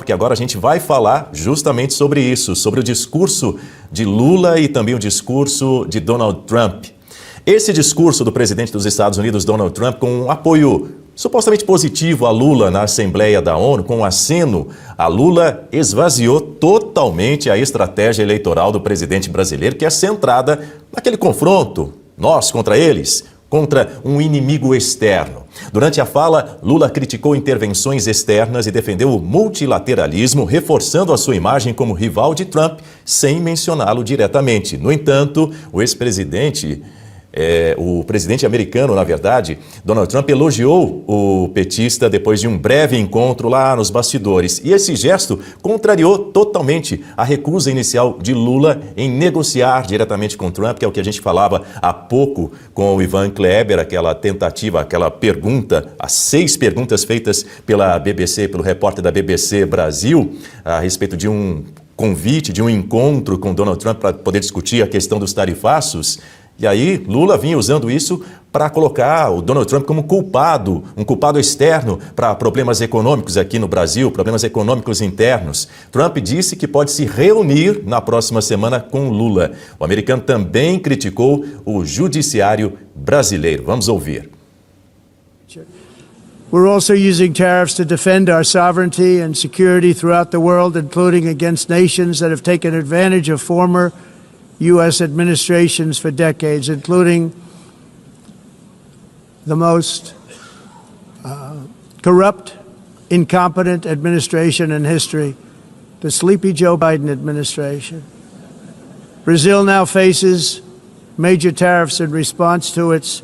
porque agora a gente vai falar justamente sobre isso, sobre o discurso de Lula e também o discurso de Donald Trump. Esse discurso do presidente dos Estados Unidos, Donald Trump, com um apoio supostamente positivo a Lula na Assembleia da ONU, com um aceno a Lula, esvaziou totalmente a estratégia eleitoral do presidente brasileiro, que é centrada naquele confronto, nós contra eles, contra um inimigo externo. Durante a fala, Lula criticou intervenções externas e defendeu o multilateralismo, reforçando a sua imagem como rival de Trump, sem mencioná-lo diretamente. No entanto, o ex-presidente... o presidente americano, na verdade, Donald Trump, elogiou o petista depois de um breve encontro lá nos bastidores. E esse gesto contrariou totalmente a recusa inicial de Lula em negociar diretamente com Trump, que é o que a gente falava há pouco com o Ivan Kleber, aquela tentativa, aquela pergunta, as 6 perguntas feitas pela BBC, pelo repórter da BBC Brasil, a respeito de um convite, de um encontro com Donald Trump para poder discutir a questão dos tarifaços. E aí, Lula vinha usando isso para colocar o Donald Trump como culpado, um culpado externo para problemas econômicos aqui no Brasil, problemas econômicos internos. Trump disse que pode se reunir na próxima semana com Lula. O americano também criticou o judiciário brasileiro. Vamos ouvir. We're also using tariffs to defend our sovereignty and security throughout the world, including against nations that have taken advantage of former U.S. administrations for decades, including the most corrupt, incompetent administration in history, the sleepy Joe Biden administration. Brazil now faces major tariffs in response to its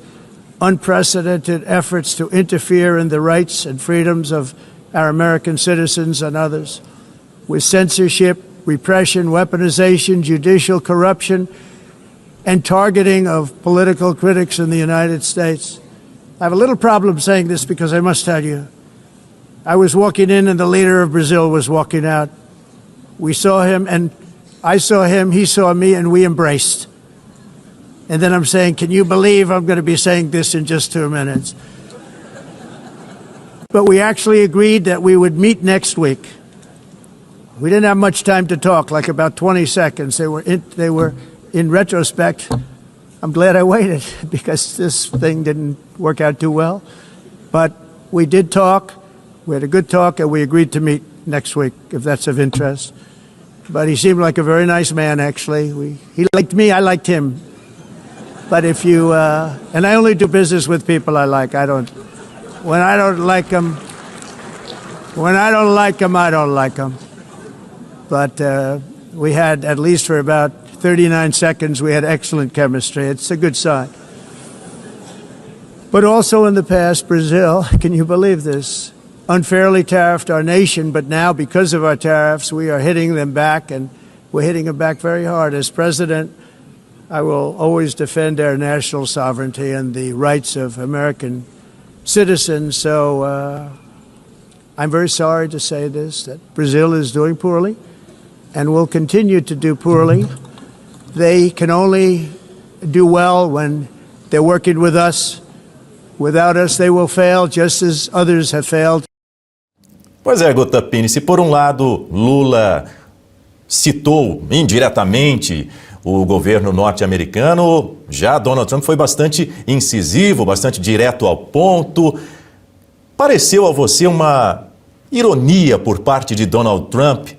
unprecedented efforts to interfere in the rights and freedoms of our American citizens and others, with censorship, repression, weaponization, judicial corruption, and targeting of political critics in the United States. I have a little problem saying this because I must tell you, I was walking in and the leader of Brazil was walking out. We saw him and I saw him, he saw me, and we embraced. And then I'm saying, can you believe I'm going to be saying this in just 2 minutes? But we actually agreed that we would meet next week. We didn't have much time to talk, like about 20 seconds. They were in retrospect, I'm glad I waited because this thing didn't work out too well. But we did talk, we had a good talk, and we agreed to meet next week, if that's of interest. But he seemed like a very nice man, actually. He liked me, I liked him. But if you, and I only do business with people I like. When I don't like them, I don't like them. But we had, at least for about 39 seconds, we had excellent chemistry. It's a good sign. But also in the past, Brazil, can you believe this, unfairly tariffed our nation, but now because of our tariffs, we are hitting them back, and we're hitting them back very hard. As president, I will always defend our national sovereignty and the rights of American citizens. So I'm very sorry to say this, that Brazil is doing poorly and will continue to do poorly. They can only do well when they're working with us. Without us, they will fail, just as others have failed. Pois é, Gotapini, se por um lado Lula citou indiretamente o governo norte-americano, já Donald Trump foi bastante incisivo, bastante direto ao ponto. Pareceu a você uma ironia por parte de Donald Trump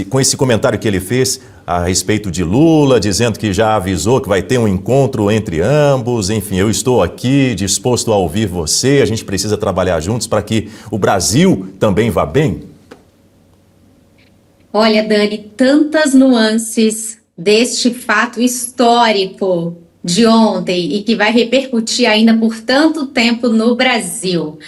com esse comentário que ele fez a respeito de Lula, dizendo que já avisou que vai ter um encontro entre ambos, enfim, eu estou aqui disposto a ouvir você, a gente precisa trabalhar juntos para que o Brasil também vá bem? Olha, Dani, tantas nuances deste fato histórico de ontem e que vai repercutir ainda por tanto tempo no Brasil.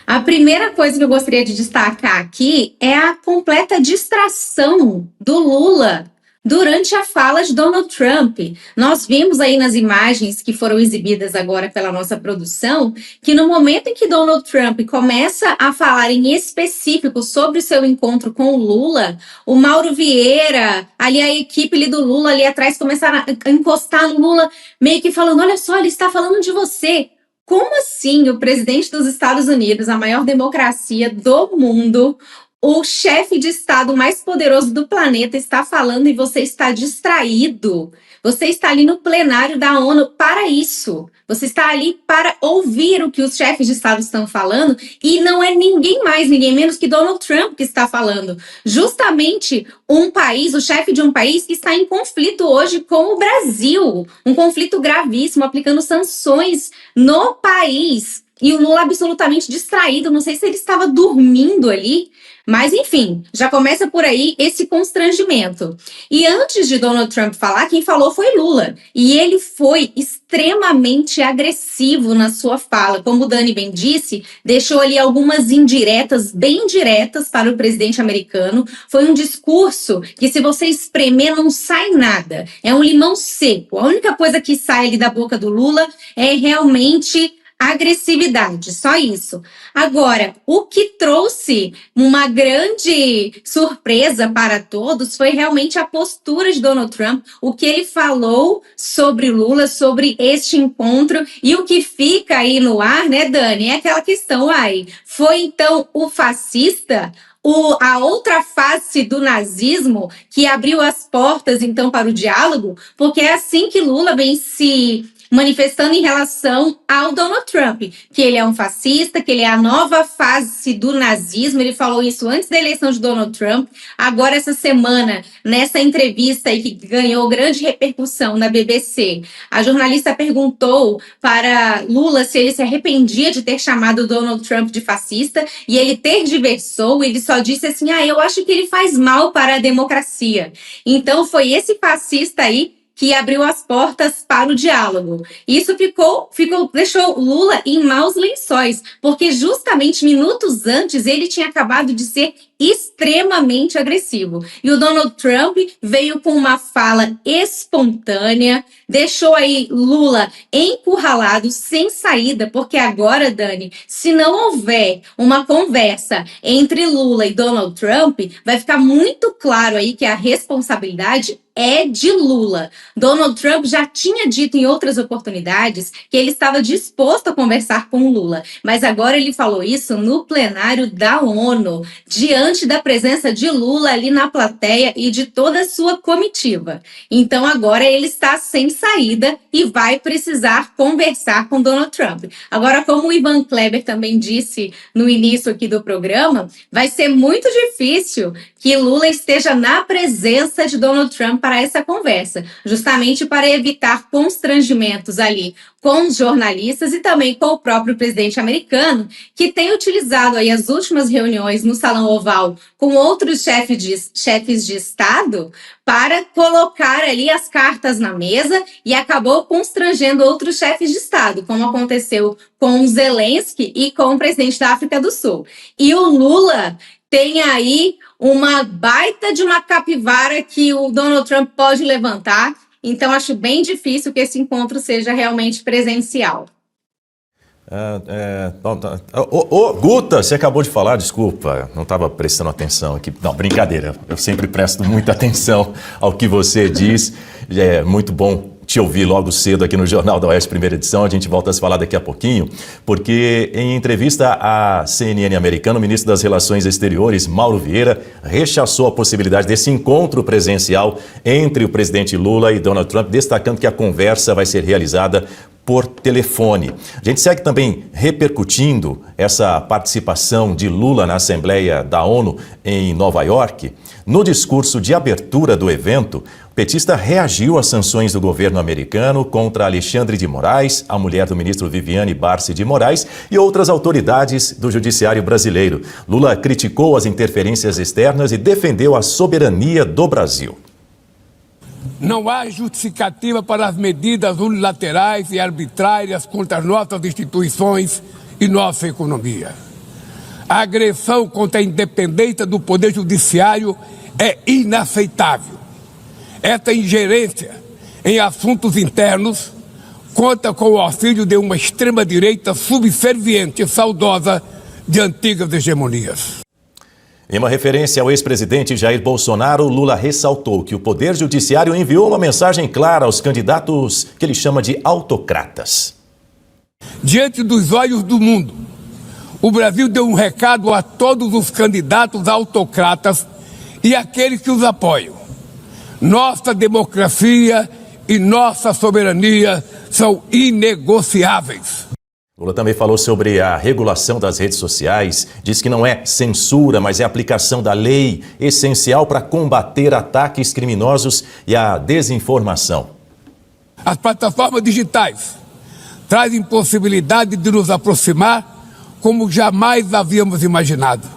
A primeira coisa que eu gostaria de destacar aqui é a completa distração do Lula durante a fala de Donald Trump. Nós vimos aí nas imagens que foram exibidas agora pela nossa produção, que no momento em que Donald Trump começa a falar em específico sobre o seu encontro com o Lula, o Mauro Vieira, ali a equipe ali do Lula ali atrás começaram a encostar no Lula, meio que falando, olha só, ele está falando de você. Como assim o presidente dos Estados Unidos, a maior democracia do mundo, O chefe de Estado mais poderoso do planeta está falando e você está distraído. Você está ali no plenário da ONU para isso. Você está ali para ouvir o que os chefes de Estado estão falando e não é ninguém mais, ninguém menos que Donald Trump que está falando. Justamente um país, o chefe de um país que está em conflito hoje com o Brasil. Um conflito gravíssimo, aplicando sanções no país. E o Lula absolutamente distraído, não sei se ele estava dormindo ali, mas enfim, já começa por aí esse constrangimento. E antes de Donald Trump falar, quem falou foi Lula. E ele foi extremamente agressivo na sua fala. Como o Dani bem disse, deixou ali algumas indiretas, bem diretas para o presidente americano. Foi um discurso que, se você espremer, não sai nada. É um limão seco. A única coisa que sai ali da boca do Lula é realmente agressividade, só isso. Agora, o que trouxe uma grande surpresa para todos foi realmente a postura de Donald Trump, o que ele falou sobre Lula, sobre este encontro, e o que fica aí no ar, né, Dani, é aquela questão aí, foi então o fascista, a outra face do nazismo que abriu as portas então para o diálogo, porque é assim que Lula vem se manifestando em relação ao Donald Trump, que ele é um fascista, que ele é a nova face do nazismo. Ele falou isso antes da eleição de Donald Trump. Agora, essa semana, nessa entrevista aí que ganhou grande repercussão na BBC, a jornalista perguntou para Lula se ele se arrependia de ter chamado Donald Trump de fascista, e ele tergiversou, ele só disse assim, eu acho que ele faz mal para a democracia. Então, foi esse fascista aí que abriu as portas para o diálogo. Isso deixou Lula em maus lençóis, porque justamente minutos antes ele tinha acabado de ser extremamente agressivo. E o Donald Trump veio com uma fala espontânea, deixou aí Lula encurralado, sem saída, porque agora, Dani, se não houver uma conversa entre Lula e Donald Trump, vai ficar muito claro aí que a responsabilidade é de Lula. Donald Trump já tinha dito em outras oportunidades que ele estava disposto a conversar com Lula, mas agora ele falou isso no plenário da ONU, diante da presença de Lula ali na plateia e de toda a sua comitiva. Então agora ele está sem saída e vai precisar conversar com Donald Trump. Agora, como o Ivan Kleber também disse no início aqui do programa, vai ser muito difícil que Lula esteja na presença de Donald Trump para essa conversa, justamente para evitar constrangimentos ali com os jornalistas e também com o próprio presidente americano, que tem utilizado aí as últimas reuniões no Salão Oval com outros chefes de Estado para colocar ali as cartas na mesa, e acabou constrangendo outros chefes de Estado, como aconteceu com o Zelensky e com o presidente da África do Sul. E o Lula tem aí uma baita de uma capivara que o Donald Trump pode levantar, então acho bem difícil que esse encontro seja realmente presencial. Guta, você acabou de falar, desculpa, não estava prestando atenção aqui. Não, brincadeira, eu sempre presto muita atenção ao que você diz, é muito bom te ouvir logo cedo aqui no Jornal da Oeste, primeira edição. A gente volta a se falar daqui a pouquinho, porque em entrevista à CNN americana, o ministro das Relações Exteriores, Mauro Vieira, rechaçou a possibilidade desse encontro presencial entre o presidente Lula e Donald Trump, destacando que a conversa vai ser realizada por telefone. A gente segue também repercutindo essa participação de Lula na Assembleia da ONU em Nova York. No discurso de abertura do evento, o petista reagiu às sanções do governo americano contra Alexandre de Moraes, a mulher do ministro Viviane Barce de Moraes e outras autoridades do judiciário brasileiro. Lula criticou as interferências externas e defendeu a soberania do Brasil. Não há justificativa para as medidas unilaterais e arbitrárias contra as nossas instituições e nossa economia. A agressão contra a independência do Poder Judiciário é inaceitável. Esta ingerência em assuntos internos conta com o auxílio de uma extrema-direita subserviente e saudosa de antigas hegemonias. Em uma referência ao ex-presidente Jair Bolsonaro, Lula ressaltou que o Poder Judiciário enviou uma mensagem clara aos candidatos que ele chama de autocratas. Diante dos olhos do mundo, o Brasil deu um recado a todos os candidatos autocratas e aqueles que os apoiam. Nossa democracia e nossa soberania são inegociáveis. Lula também falou sobre a regulação das redes sociais, diz que não é censura, mas é aplicação da lei, essencial para combater ataques criminosos e a desinformação. As plataformas digitais trazem possibilidade de nos aproximar como jamais havíamos imaginado,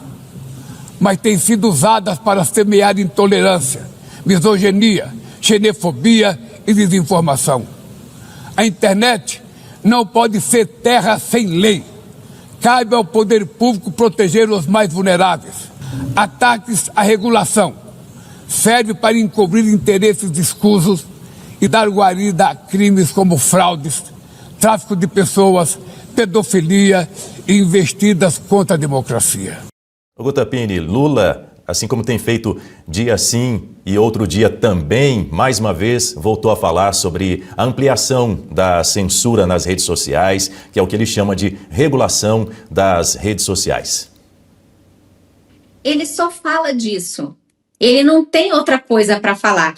mas têm sido usadas para semear intolerância, misoginia, xenofobia e desinformação. A internet não pode ser terra sem lei. Cabe ao poder público proteger os mais vulneráveis. Ataques à regulação servem para encobrir interesses escusos e dar guarida a crimes como fraudes, tráfico de pessoas, pedofilia e investidas contra a democracia. Gutapini, Lula, assim como tem feito dia sim e outro dia também, mais uma vez voltou a falar sobre a ampliação da censura nas redes sociais, que é o que ele chama de regulação das redes sociais. Ele só fala disso. Ele não tem outra coisa para falar.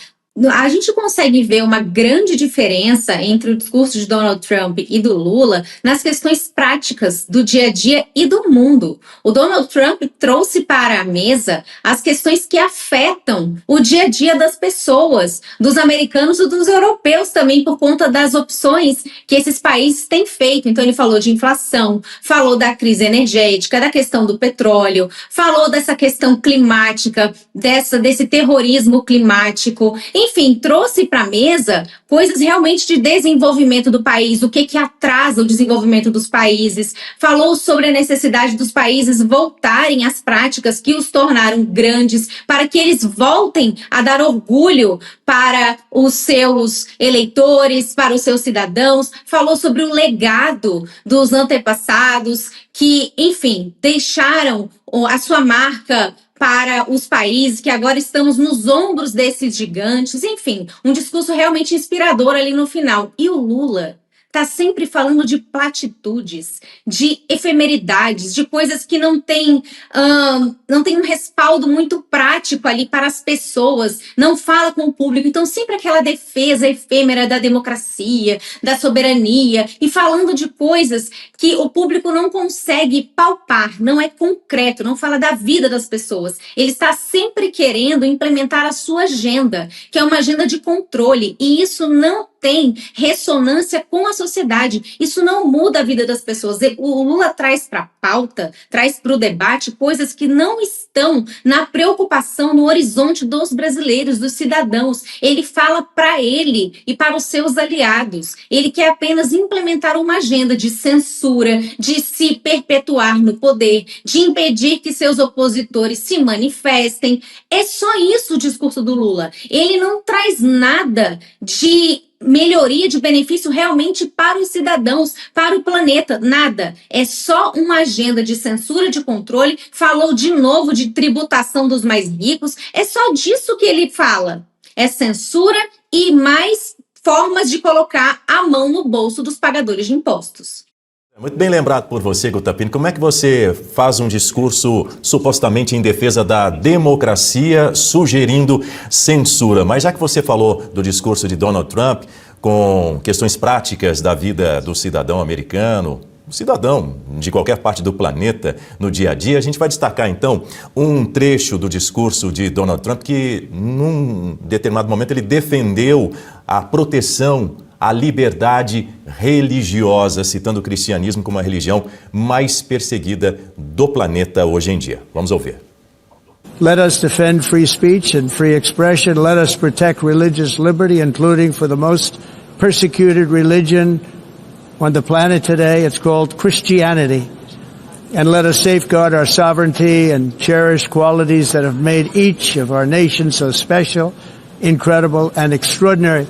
A gente consegue ver uma grande diferença entre o discurso de Donald Trump e do Lula nas questões práticas do dia a dia e do mundo. O Donald Trump trouxe para a mesa as questões que afetam o dia a dia das pessoas, dos americanos e dos europeus também, por conta das opções que esses países têm feito. Então ele falou de inflação, falou da crise energética, da questão do petróleo, falou dessa questão climática, desse terrorismo climático. Enfim, trouxe para a mesa coisas realmente de desenvolvimento do país, o que atrasa o desenvolvimento dos países. Falou sobre a necessidade dos países voltarem às práticas que os tornaram grandes, para que eles voltem a dar orgulho para os seus eleitores, para os seus cidadãos. Falou sobre o legado dos antepassados que, enfim, deixaram a sua marca para os países, que agora estamos nos ombros desses gigantes. Enfim, um discurso realmente inspirador ali no final. E o Lula está sempre falando de platitudes, de efemeridades, de coisas que não tem um respaldo muito prático ali para as pessoas, não fala com o público. Então sempre aquela defesa efêmera da democracia, da soberania, e falando de coisas que o público não consegue palpar, não é concreto, não fala da vida das pessoas. Ele está sempre querendo implementar a sua agenda, que é uma agenda de controle, e isso não tem ressonância com a sociedade. Isso não muda a vida das pessoas. O Lula traz para a pauta, traz para o debate coisas que não estão na preocupação, no horizonte dos brasileiros, dos cidadãos. Ele fala para ele e para os seus aliados. Ele quer apenas implementar uma agenda de censura, de se perpetuar no poder, de impedir que seus opositores se manifestem. É só isso o discurso do Lula. Ele não traz nada de melhoria, de benefício realmente para os cidadãos, para o planeta, nada. É só uma agenda de censura, de controle. Falou de novo de tributação dos mais ricos. É só disso que ele fala. É censura e mais formas de colocar a mão no bolso dos pagadores de impostos. Muito bem lembrado por você, Gutapini. Como é que você faz um discurso supostamente em defesa da democracia, sugerindo censura? Mas já que você falou do discurso de Donald Trump, com questões práticas da vida do cidadão americano, cidadão de qualquer parte do planeta, no dia a dia, a gente vai destacar então um trecho do discurso de Donald Trump que, num determinado momento, ele defendeu a proteção a liberdade religiosa, citando o cristianismo como a religião mais perseguida do planeta hoje em dia. Vamos ouvir. Let us defend free speech and free expression. Let us protect religious liberty, including for the most persecuted religion on the planet today. It's called Christianity. And let us safeguard our sovereignty and cherish qualities that have made each of our nations so special, incredible and extraordinary.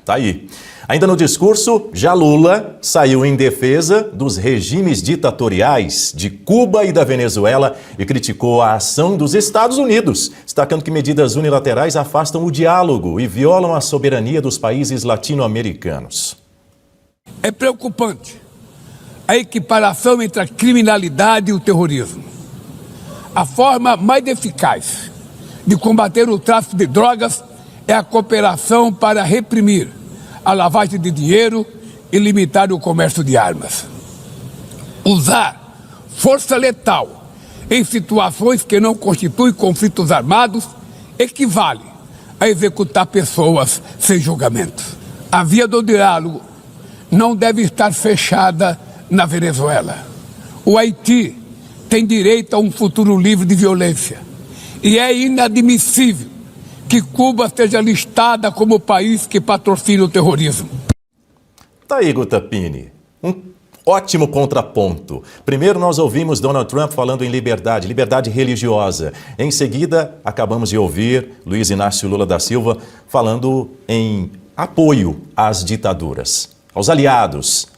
Tá aí. Ainda no discurso, já Lula saiu em defesa dos regimes ditatoriais de Cuba e da Venezuela e criticou a ação dos Estados Unidos, destacando que medidas unilaterais afastam o diálogo e violam a soberania dos países latino-americanos. É preocupante a equiparação entre a criminalidade e o terrorismo. A forma mais eficaz de combater o tráfico de drogas é a cooperação para reprimir a lavagem de dinheiro e limitar o comércio de armas. Usar força letal em situações que não constituem conflitos armados equivale a executar pessoas sem julgamento. A via do diálogo não deve estar fechada na Venezuela. O Haiti tem direito a um futuro livre de violência e é inadmissível que Cuba seja listada como país que patrocina o terrorismo. Tá aí, Guta Pini. Um ótimo contraponto. Primeiro nós ouvimos Donald Trump falando em liberdade, liberdade religiosa. Em seguida, acabamos de ouvir Luiz Inácio Lula da Silva falando em apoio às ditaduras, aos aliados.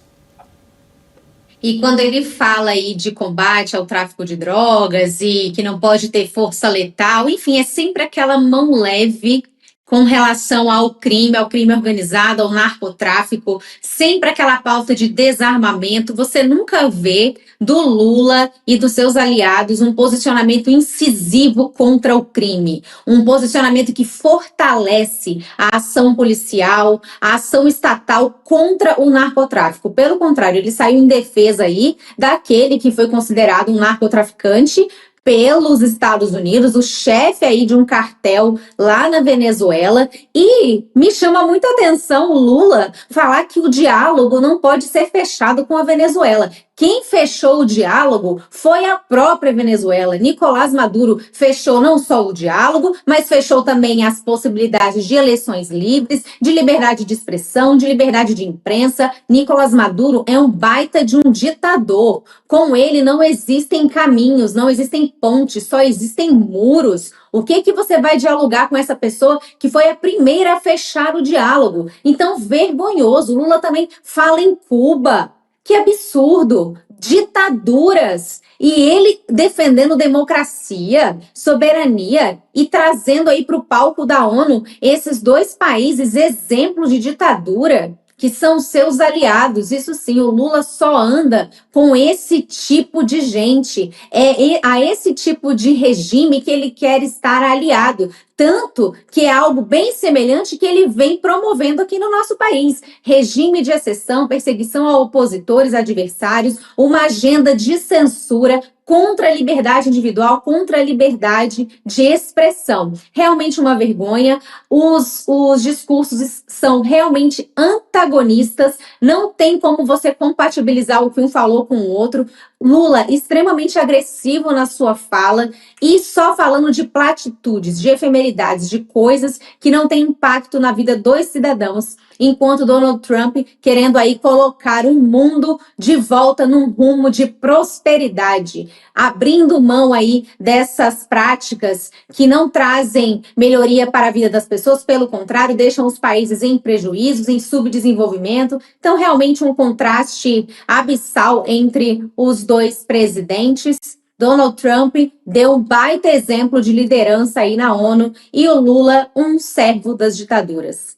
E quando ele fala aí de combate ao tráfico de drogas e que não pode ter força letal, enfim, é sempre aquela mão leve com relação ao crime organizado, ao narcotráfico, sempre aquela pauta de desarmamento. Você nunca vê do Lula e dos seus aliados um posicionamento incisivo contra o crime, um posicionamento que fortalece a ação policial, a ação estatal contra o narcotráfico. Pelo contrário, ele saiu em defesa aí daquele que foi considerado um narcotraficante pelos Estados Unidos, o chefe aí de um cartel lá na Venezuela. E me chama muita atenção o Lula falar que o diálogo não pode ser fechado com a Venezuela. Quem fechou o diálogo foi a própria Venezuela. Nicolás Maduro fechou não só o diálogo, mas fechou também as possibilidades de eleições livres, de liberdade de expressão, de liberdade de imprensa. Nicolás Maduro é um baita de um ditador. Com ele não existem caminhos, não existem pontes, só existem muros. O que você vai dialogar com essa pessoa que foi a primeira a fechar o diálogo? Então, vergonhoso. O Lula também fala em Cuba. Que absurdo! Ditaduras! E ele defendendo democracia, soberania e trazendo aí para o palco da ONU esses dois países exemplos de ditadura que são seus aliados. Isso sim, o Lula só anda com esse tipo de gente. É a esse tipo de regime que ele quer estar aliado. Tanto que é algo bem semelhante que ele vem promovendo aqui no nosso país. Regime de exceção, perseguição a opositores, adversários, uma agenda de censura contra a liberdade individual, contra a liberdade de expressão. Realmente uma vergonha. Os discursos são realmente antagonistas. Não tem como você compatibilizar o que um falou com o outro. Lula extremamente agressivo na sua fala e só falando de platitudes, de efemeridades, de coisas que não têm impacto na vida dos cidadãos, enquanto Donald Trump querendo aí colocar o mundo de volta num rumo de prosperidade, abrindo mão aí dessas práticas que não trazem melhoria para a vida das pessoas, pelo contrário, deixam os países em prejuízos, em subdesenvolvimento. Então, realmente um contraste abissal entre os dois presidentes. Donald Trump deu um baita exemplo de liderança aí na ONU e o Lula um servo das ditaduras.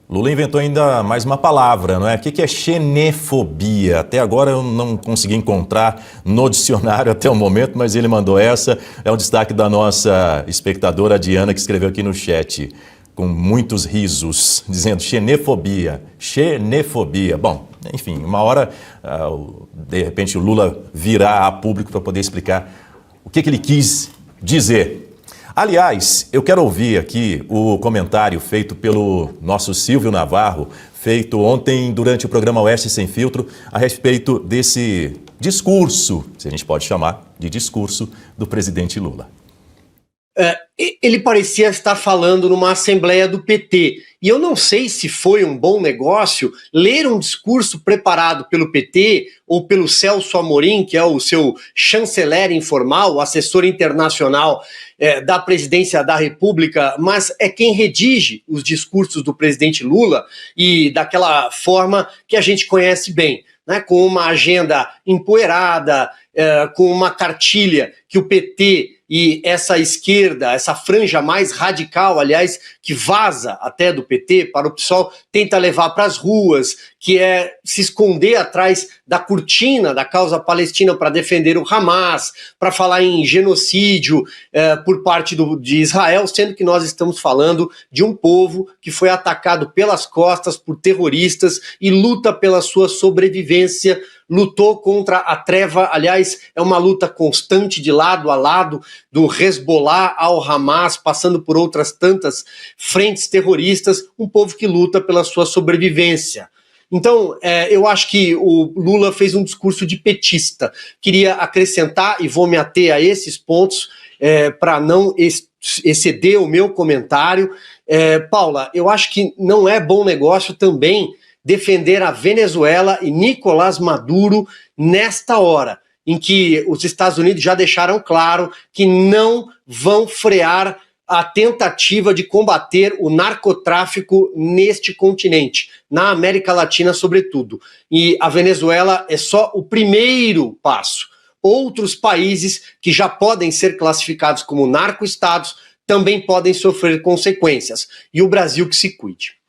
Lula inventou ainda mais uma palavra, não é? O que é xenofobia? Até agora eu não consegui encontrar no dicionário até o momento, mas ele mandou essa. É um destaque da nossa espectadora Diana, que escreveu aqui no chat, com muitos risos, dizendo xenofobia, xenofobia. Bom, enfim, uma hora, de repente, o Lula virá a público para poder explicar o que ele quis dizer. Aliás, eu quero ouvir aqui o comentário feito pelo nosso Silvio Navarro, feito ontem durante o programa Oeste Sem Filtro, a respeito desse discurso, se a gente pode chamar de discurso, do presidente Lula. Ele parecia estar falando numa assembleia do PT. E eu não sei se foi um bom negócio ler um discurso preparado pelo PT ou pelo Celso Amorim, que é o seu chanceler informal, assessor internacional da presidência da República, mas é quem redige os discursos do presidente Lula e daquela forma que a gente conhece bem, né, com uma agenda empoeirada, com uma cartilha que o PT e essa esquerda, essa franja mais radical, aliás, que vaza até do PT para o PSOL, tenta levar para as ruas, que é se esconder atrás da cortina da causa palestina para defender o Hamas, para falar em genocídio por parte de Israel, sendo que nós estamos falando de um povo que foi atacado pelas costas por terroristas e luta pela sua sobrevivência, lutou contra a treva, aliás, é uma luta constante de lado a lado, do Hezbollah ao Hamas, passando por outras tantas frentes terroristas, um povo que luta pela sua sobrevivência. Então, eu acho que o Lula fez um discurso de petista. Queria acrescentar, e vou me ater a esses pontos, para não exceder o meu comentário. Paula, eu acho que não é bom negócio também defender a Venezuela e Nicolás Maduro nesta hora, em que os Estados Unidos já deixaram claro que não vão frear a tentativa de combater o narcotráfico neste continente, na América Latina sobretudo. E a Venezuela é só o primeiro passo. Outros países que já podem ser classificados como narco-estados também podem sofrer consequências. E o Brasil que se cuide.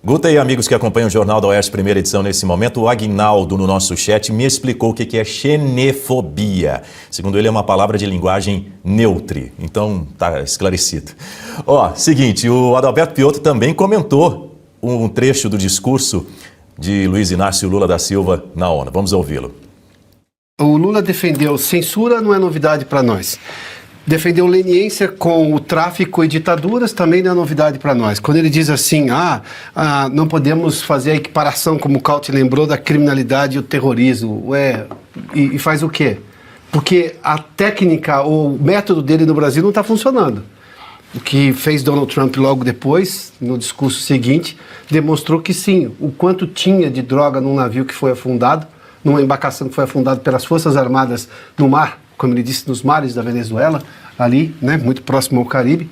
Guta e amigos que acompanham o Jornal da Oeste, primeira edição nesse momento, o Aguinaldo no nosso chat me explicou o que é xenofobia. Segundo ele, é uma palavra de linguagem neutra. Então, tá esclarecido. Seguinte, o Adalberto Piotto também comentou um trecho do discurso de Luiz Inácio Lula da Silva na ONU. Vamos ouvi-lo. O Lula defendeu censura, não é novidade para nós. Defendeu leniência com o tráfico e ditaduras também não é novidade para nós. Quando ele diz assim, não podemos fazer a equiparação, como o Caute lembrou, da criminalidade e o terrorismo. E faz o quê? Porque a técnica, o método dele no Brasil não está funcionando. O que fez Donald Trump logo depois, no discurso seguinte, demonstrou que sim, o quanto tinha de droga num navio que foi afundado, numa embarcação que foi afundada pelas Forças Armadas no mar, como ele disse, nos mares da Venezuela, ali, né, muito próximo ao Caribe,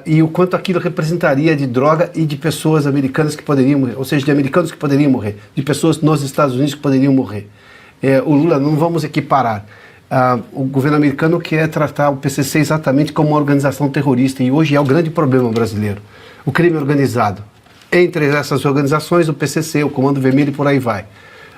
e o quanto aquilo representaria de droga e de pessoas americanas que poderiam morrer, ou seja, de americanos que poderiam morrer, de pessoas nos Estados Unidos que poderiam morrer. O Lula, não vamos equiparar. O governo americano quer tratar o PCC exatamente como uma organização terrorista, e hoje é o grande problema brasileiro. O crime organizado. Entre essas organizações, o PCC, o Comando Vermelho e por aí vai.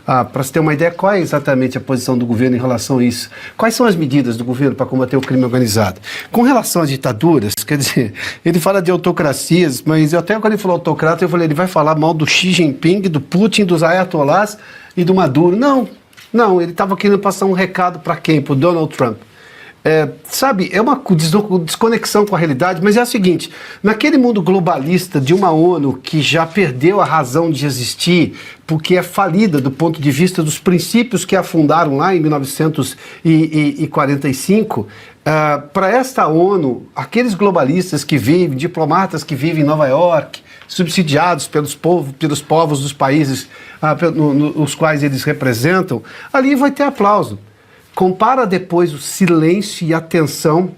Para você ter uma ideia, qual é exatamente a posição do governo em relação a isso? Quais são as medidas do governo para combater o crime organizado? Com relação às ditaduras, quer dizer, ele fala de autocracias, mas até quando ele falou autocrata, eu falei, ele vai falar mal do Xi Jinping, do Putin, dos ayatollahs e do Maduro. Não, ele estava querendo passar um recado para quem? Para o Donald Trump. Sabe, é uma desconexão com a realidade, mas é o seguinte, naquele mundo globalista de uma ONU que já perdeu a razão de existir, porque é falida do ponto de vista dos princípios que a fundaram lá em 1945, para esta ONU, aqueles globalistas que vivem, diplomatas que vivem em Nova York, subsidiados pelos povos dos países os quais eles representam, ali vai ter aplauso. Compara depois o silêncio e a tensão,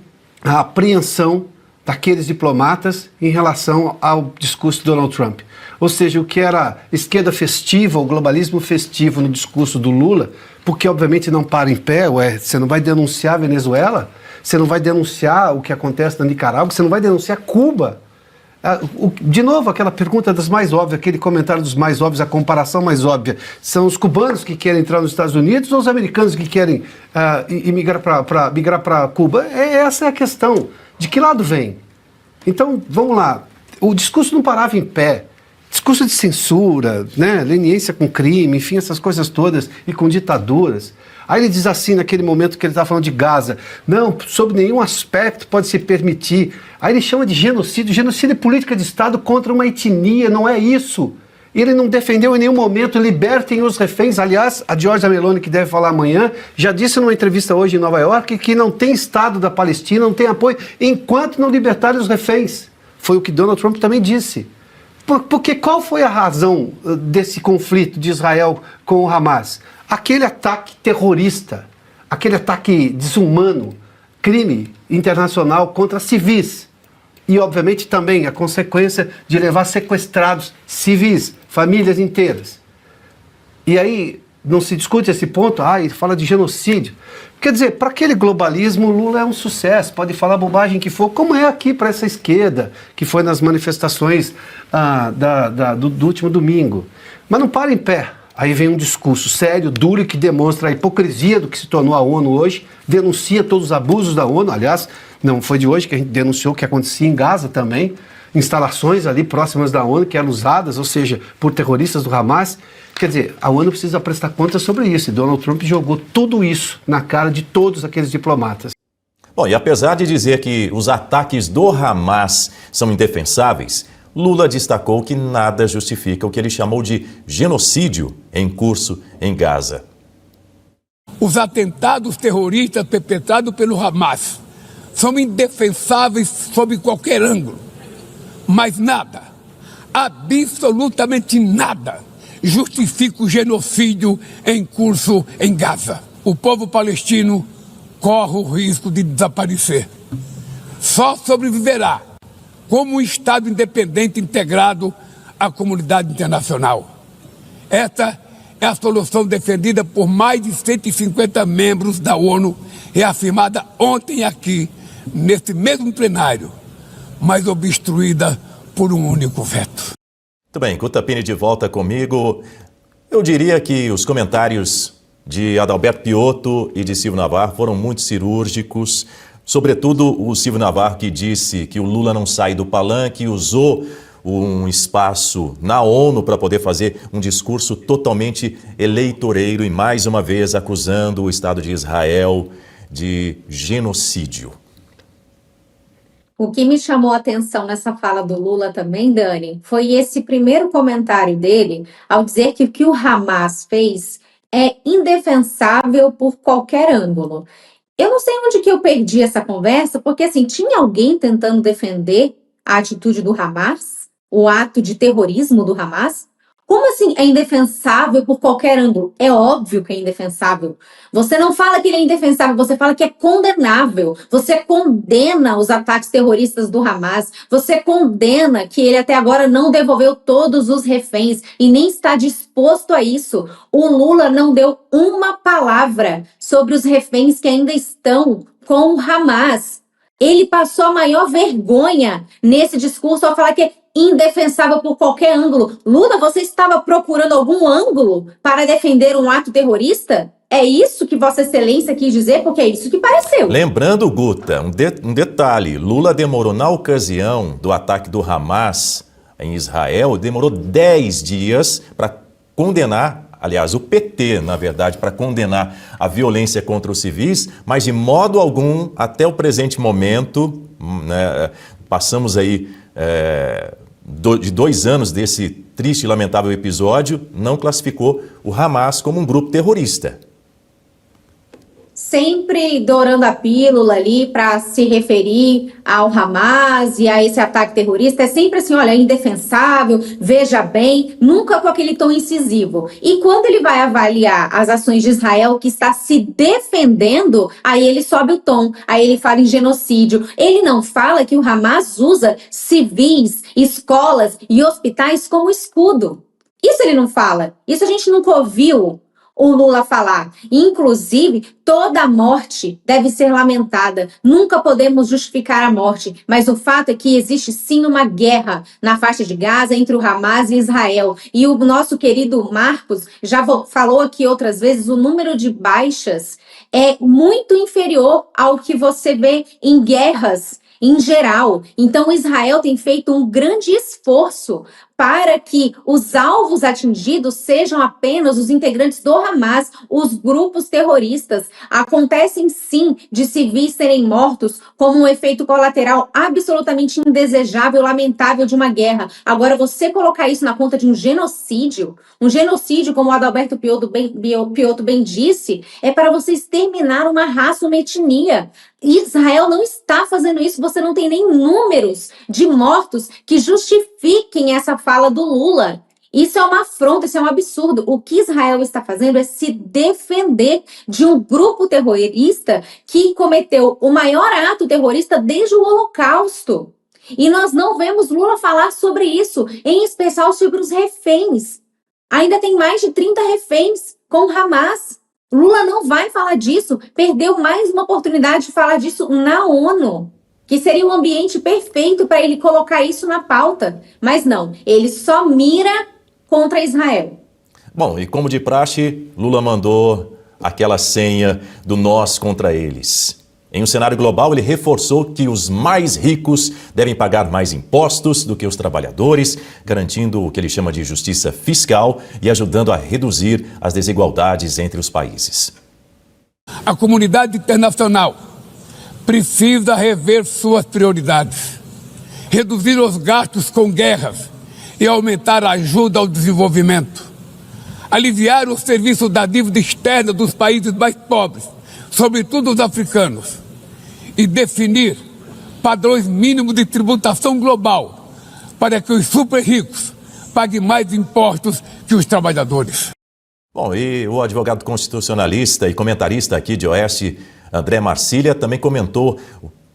a apreensão daqueles diplomatas em relação ao discurso de Donald Trump. Ou seja, o que era esquerda festiva, o globalismo festivo no discurso do Lula, porque obviamente não para em pé, você não vai denunciar a Venezuela, você não vai denunciar o que acontece na Nicarágua, você não vai denunciar Cuba. De novo, aquela pergunta das mais óbvias, aquele comentário dos mais óbvios, a comparação mais óbvia. São os cubanos que querem entrar nos Estados Unidos ou os americanos que querem migrar para Cuba? Essa é a questão. De que lado vem? Então, vamos lá. O discurso não parava em pé. Discurso de censura, né? Leniência com crime, enfim, essas coisas todas, e com ditaduras. Aí ele diz assim, naquele momento que ele está falando de Gaza, não, sob nenhum aspecto pode se permitir. Aí ele chama de genocídio. Genocídio é política de Estado contra uma etnia, não é isso. Ele não defendeu em nenhum momento, libertem os reféns. Aliás, a Giorgia Meloni, que deve falar amanhã, já disse numa entrevista hoje em Nova York que não tem Estado da Palestina, não tem apoio, enquanto não libertarem os reféns. Foi o que Donald Trump também disse. Porque qual foi a razão desse conflito de Israel com o Hamas? Aquele ataque terrorista, aquele ataque desumano, crime internacional contra civis. E, obviamente, também a consequência de levar sequestrados civis, famílias inteiras. E aí, não se discute esse ponto, ele fala de genocídio. Quer dizer, para aquele globalismo, Lula é um sucesso, pode falar a bobagem que for, como é aqui para essa esquerda, que foi nas manifestações do último domingo. Mas não para em pé. Aí vem um discurso sério, duro, que demonstra a hipocrisia do que se tornou a ONU hoje, denuncia todos os abusos da ONU, aliás, não foi de hoje que a gente denunciou o que acontecia em Gaza também, instalações ali próximas da ONU que eram usadas, ou seja, por terroristas do Hamas. Quer dizer, a ONU precisa prestar contas sobre isso, e Donald Trump jogou tudo isso na cara de todos aqueles diplomatas. Bom, e apesar de dizer que os ataques do Hamas são indefensáveis, Lula destacou que nada justifica o que ele chamou de genocídio em curso em Gaza. Os atentados terroristas perpetrados pelo Hamas são indefensáveis sob qualquer ângulo, mas nada, absolutamente nada, justifica o genocídio em curso em Gaza. O povo palestino corre o risco de desaparecer. Só sobreviverá como um Estado independente integrado à comunidade internacional. Esta é a solução defendida por mais de 150 membros da ONU, reafirmada ontem aqui, neste mesmo plenário, mas obstruída por um único veto. Muito bem, Cutapini de volta comigo. Eu diria que os comentários de Adalberto Piotto e de Silvio Navarro foram muito cirúrgicos. Sobretudo o Silvio Navarro, que disse que o Lula não sai do palanque, usou um espaço na ONU para poder fazer um discurso totalmente eleitoreiro e mais uma vez acusando o Estado de Israel de genocídio. O que me chamou a atenção nessa fala do Lula também, Dani, foi esse primeiro comentário dele ao dizer que o que o Hamas fez é indefensável por qualquer ângulo. Eu não sei onde que eu perdi essa conversa, porque assim, tinha alguém tentando defender a atitude do Hamas, o ato de terrorismo do Hamas? Como assim é indefensável por qualquer ângulo? É óbvio que é indefensável. Você não fala que ele é indefensável, você fala que é condenável. Você condena os ataques terroristas do Hamas. Você condena que ele até agora não devolveu todos os reféns e nem está disposto a isso. O Lula não deu uma palavra sobre os reféns que ainda estão com o Hamas. Ele passou a maior vergonha nesse discurso ao falar que é indefensável por qualquer ângulo. Lula, você estava procurando algum ângulo para defender um ato terrorista? É isso que Vossa Excelência quis dizer? Porque é isso que pareceu. Lembrando, Guta, um detalhe, Lula demorou na ocasião do ataque do Hamas em Israel, demorou 10 dias para condenar, aliás, o PT, na verdade, para condenar a violência contra os civis, mas de modo algum, até o presente momento, né, passamos aí de 2 anos desse triste e lamentável episódio, não classificou o Hamas como um grupo terrorista. Sempre dourando a pílula ali para se referir ao Hamas e a esse ataque terrorista, é sempre assim, olha, indefensável, veja bem, nunca com aquele tom incisivo. E quando ele vai avaliar as ações de Israel que está se defendendo, aí ele sobe o tom, aí ele fala em genocídio. Ele não fala que o Hamas usa civis, escolas e hospitais como escudo. Isso ele não fala, isso a gente nunca ouviu o Lula falar. Inclusive, toda morte deve ser lamentada. Nunca podemos justificar a morte, mas o fato é que existe sim uma guerra na faixa de Gaza entre o Hamas e Israel. E o nosso querido Marcos já falou aqui outras vezes, o número de baixas é muito inferior ao que você vê em guerras em geral. Então, Israel tem feito um grande esforço para que os alvos atingidos sejam apenas os integrantes do Hamas, os grupos terroristas. Acontecem sim de civis serem mortos como um efeito colateral absolutamente indesejável, lamentável de uma guerra. Agora, você colocar isso na conta de um genocídio, como o Adalberto Piotto bem disse, é para você exterminar uma raça, uma etnia. Israel não está fazendo isso, você não tem nem números de mortos que justifiquem essa fala do Lula. Isso é uma afronta, isso é um absurdo. O que Israel está fazendo é se defender de um grupo terrorista que cometeu o maior ato terrorista desde o Holocausto. E nós não vemos Lula falar sobre isso, em especial sobre os reféns. Ainda tem mais de 30 reféns com o Hamas. Lula não vai falar disso, perdeu mais uma oportunidade de falar disso na ONU, que seria um ambiente perfeito para ele colocar isso na pauta. Mas não, ele só mira contra Israel. Bom, e como de praxe, Lula mandou aquela senha do nós contra eles. Em um cenário global, ele reforçou que os mais ricos devem pagar mais impostos do que os trabalhadores, garantindo o que ele chama de justiça fiscal e ajudando a reduzir as desigualdades entre os países. A comunidade internacional precisa rever suas prioridades, reduzir os gastos com guerras e aumentar a ajuda ao desenvolvimento, aliviar o serviço da dívida externa dos países mais pobres, sobretudo os africanos, e definir padrões mínimos de tributação global para que os super ricos paguem mais impostos que os trabalhadores. Bom, e o advogado constitucionalista e comentarista aqui de Oeste, André Marcília, também comentou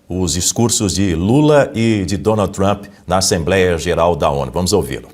os discursos de Lula e de Donald Trump na Assembleia Geral da ONU. Vamos ouvi-lo.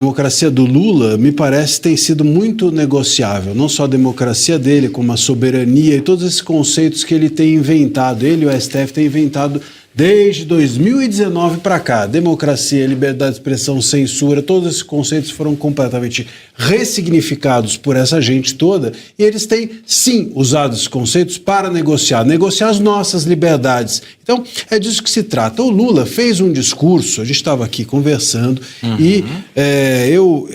A democracia do Lula, me parece, tem sido muito negociável. Não só a democracia dele, como a soberania e todos esses conceitos que ele tem inventado. Ele e o STF têm inventado desde 2019 para cá. Democracia, liberdade de expressão, censura, todos esses conceitos foram completamente ressignificados por essa gente toda e eles têm, sim, usado esses conceitos para negociar as nossas liberdades. Então, é disso que se trata. O Lula fez um discurso, a gente estava aqui conversando, e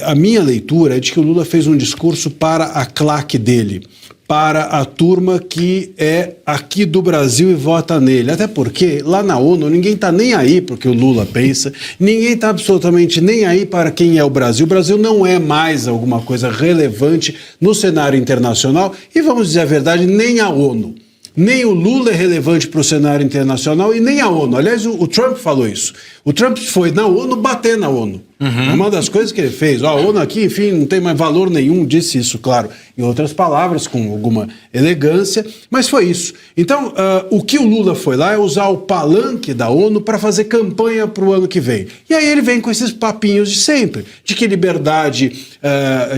a minha leitura é de que o Lula fez um discurso para a claque dele, para a turma que é aqui do Brasil e vota nele. Até porque lá na ONU ninguém está nem aí para o que o Lula pensa, ninguém está absolutamente nem aí para quem é o Brasil. O Brasil não é mais alguma coisa relevante no cenário internacional e, vamos dizer a verdade, nem a ONU. Nem o Lula é relevante para o cenário internacional e nem a ONU. Aliás, o Trump falou isso. O Trump foi na ONU bater na ONU. É uma das coisas que ele fez. A ONU aqui, enfim, não tem mais valor nenhum, disse isso, claro, em outras palavras, com alguma elegância, mas foi isso. Então, o que o Lula foi lá é usar o palanque da ONU para fazer campanha para o ano que vem. E aí ele vem com esses papinhos de sempre, de que liberdade,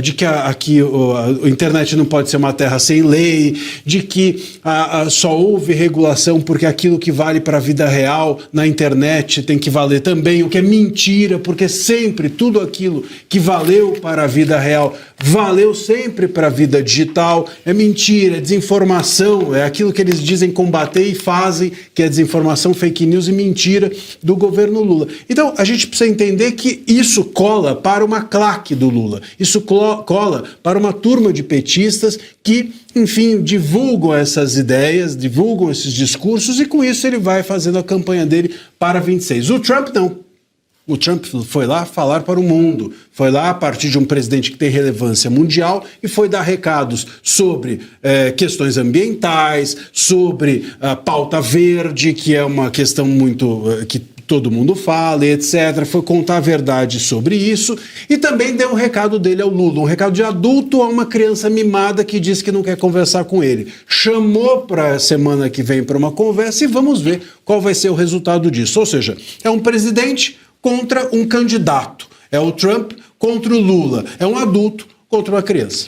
de que aqui a internet não pode ser uma terra sem lei, de que só houve regulação porque aquilo que vale para a vida real na internet tem que valer também, o que é mentira, porque sempre tudo aquilo que valeu para a vida real valeu sempre para a vida digital. É mentira, é desinformação, é aquilo que eles dizem combater e fazem, que é desinformação, fake news e mentira do governo Lula. Então a gente precisa entender que isso cola para uma claque do Lula, isso cola para uma turma de petistas que, enfim, divulgam essas ideias, divulgam esses discursos e com isso ele vai fazendo a campanha dele para 26. O Trump não. O Trump foi lá falar para o mundo, foi lá a partir de um presidente que tem relevância mundial e foi dar recados sobre questões ambientais, sobre a pauta verde, que é uma questão muito que todo mundo fala, etc. Foi contar a verdade sobre isso e também deu um recado dele ao Lula, um recado de adulto a uma criança mimada que disse que não quer conversar com ele. Chamou para a semana que vem para uma conversa e vamos ver qual vai ser o resultado disso. Ou seja, é um presidente contra um candidato. É o Trump contra o Lula. É um adulto contra uma criança.